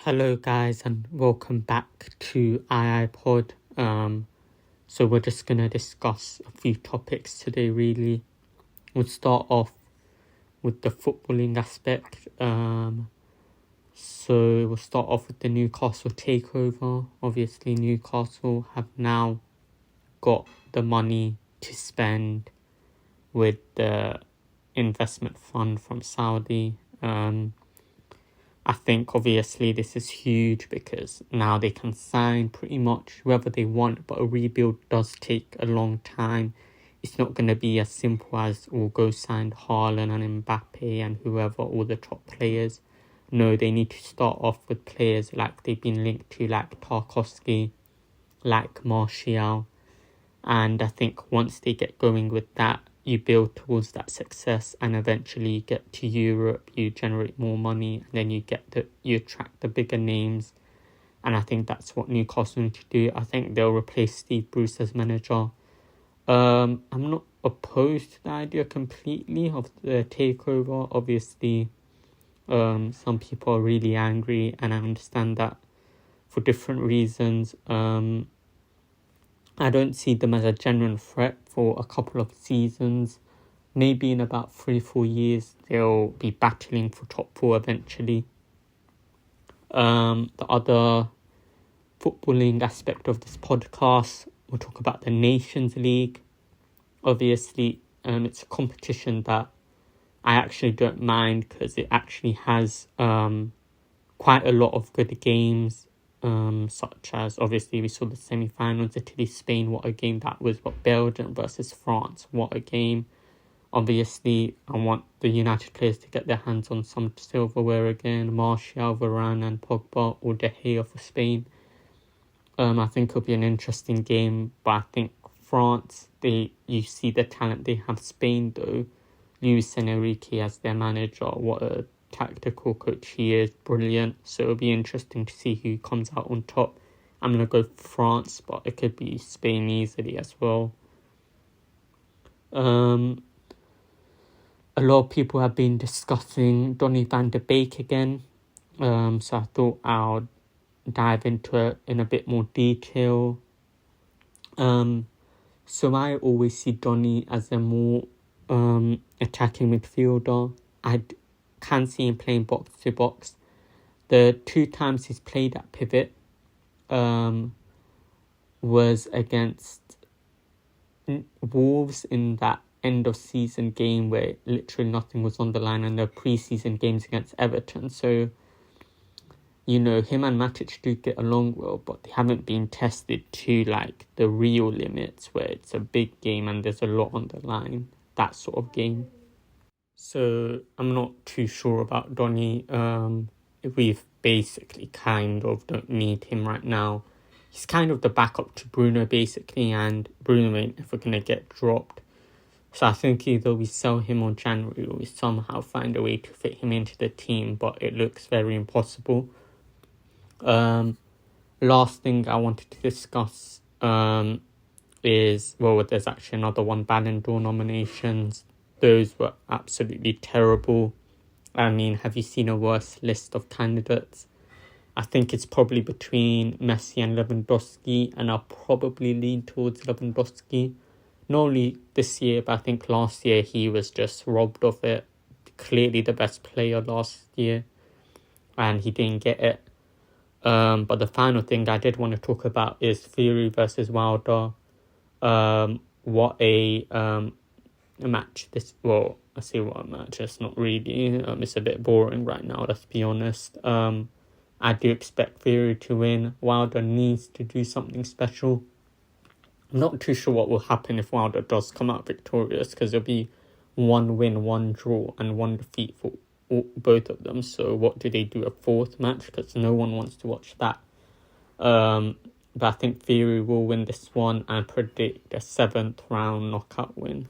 Hello guys and welcome back to iPod. So we're just going to discuss a few topics today really. We'll start off with the footballing aspect. So we'll start off with the Newcastle takeover. Obviously Newcastle have now got the money to spend with the investment fund from Saudi. I think obviously this is huge because now they can sign pretty much whoever they want, but a rebuild does take a long time. It's not going to be as simple as we'll go sign Haaland and Mbappe and whoever, all the top players. No, they need to start off with players like they've been linked to, like Tarkowski, like Martial. And I think once they get going with that, you build towards that success, and eventually you get to Europe, you generate more money, and then you attract the bigger names. And I think that's what Newcastle need to do. I think they'll replace Steve Bruce as manager. I'm not opposed to the idea completely of the takeover. Obviously, some people are really angry, and I understand that for different reasons. I don't see them as a genuine threat for a couple of seasons. Maybe in about 3-4 years, they'll be battling for top 4 eventually. The other footballing aspect of this podcast, we'll talk about the Nations League. Obviously, it's a competition that I actually don't mind because it actually has quite a lot of good games. Such as obviously we saw the semi-finals, Italy-Spain, what a game that was, but Belgium versus France, what a game. Obviously I want the United players to get their hands on some silverware again, Martial, Varane and Pogba or De Gea for Spain. I think it'll be an interesting game, but I think France, you see the talent they have. Spain though, Luis Enrique as their manager, what a tactical coach he is, brilliant. So it'll be interesting to see who comes out on top. I'm going to go France, but it could be Spain easily as well. A lot of people have been discussing Donnie Van Der Beek again. So I thought I'll dive into it in a bit more detail. So I always see Donnie as a more attacking midfielder. I can see him playing box to box. The 2 times he's played at pivot was against Wolves in that end of season game where literally nothing was on the line, and the pre-season games against Everton. So, him and Matic do get along well, but they haven't been tested to like the real limits where it's a big game and there's a lot on the line. That sort of game. So I'm not too sure about Donny. We've basically kind of don't need him right now. He's kind of the backup to Bruno basically, and Bruno ain't ever going to get dropped. So I think either we sell him on January or we somehow find a way to fit him into the team, but it looks very impossible. Last thing I wanted to discuss is, there's actually another one, Ballon d'Or nominations. Those were absolutely terrible. I mean, have you seen a worse list of candidates? I think it's probably between Messi and Lewandowski, and I'll probably lean towards Lewandowski. Not only this year, but I think last year he was just robbed of it. Clearly the best player last year, and he didn't get it. But the final thing I did want to talk about is Fury versus Wilder. What a match I say what a match, it's not really, it's a bit boring right now, let's be honest. I do expect Fury to win. Wilder needs to do something special. I'm not too sure what will happen if Wilder does come out victorious, because it'll be 1 win, 1 draw and 1 defeat for both of them. So what do they do, a 4th match? Because no one wants to watch that. But I think Fury will win this one and predict a 7th round knockout win.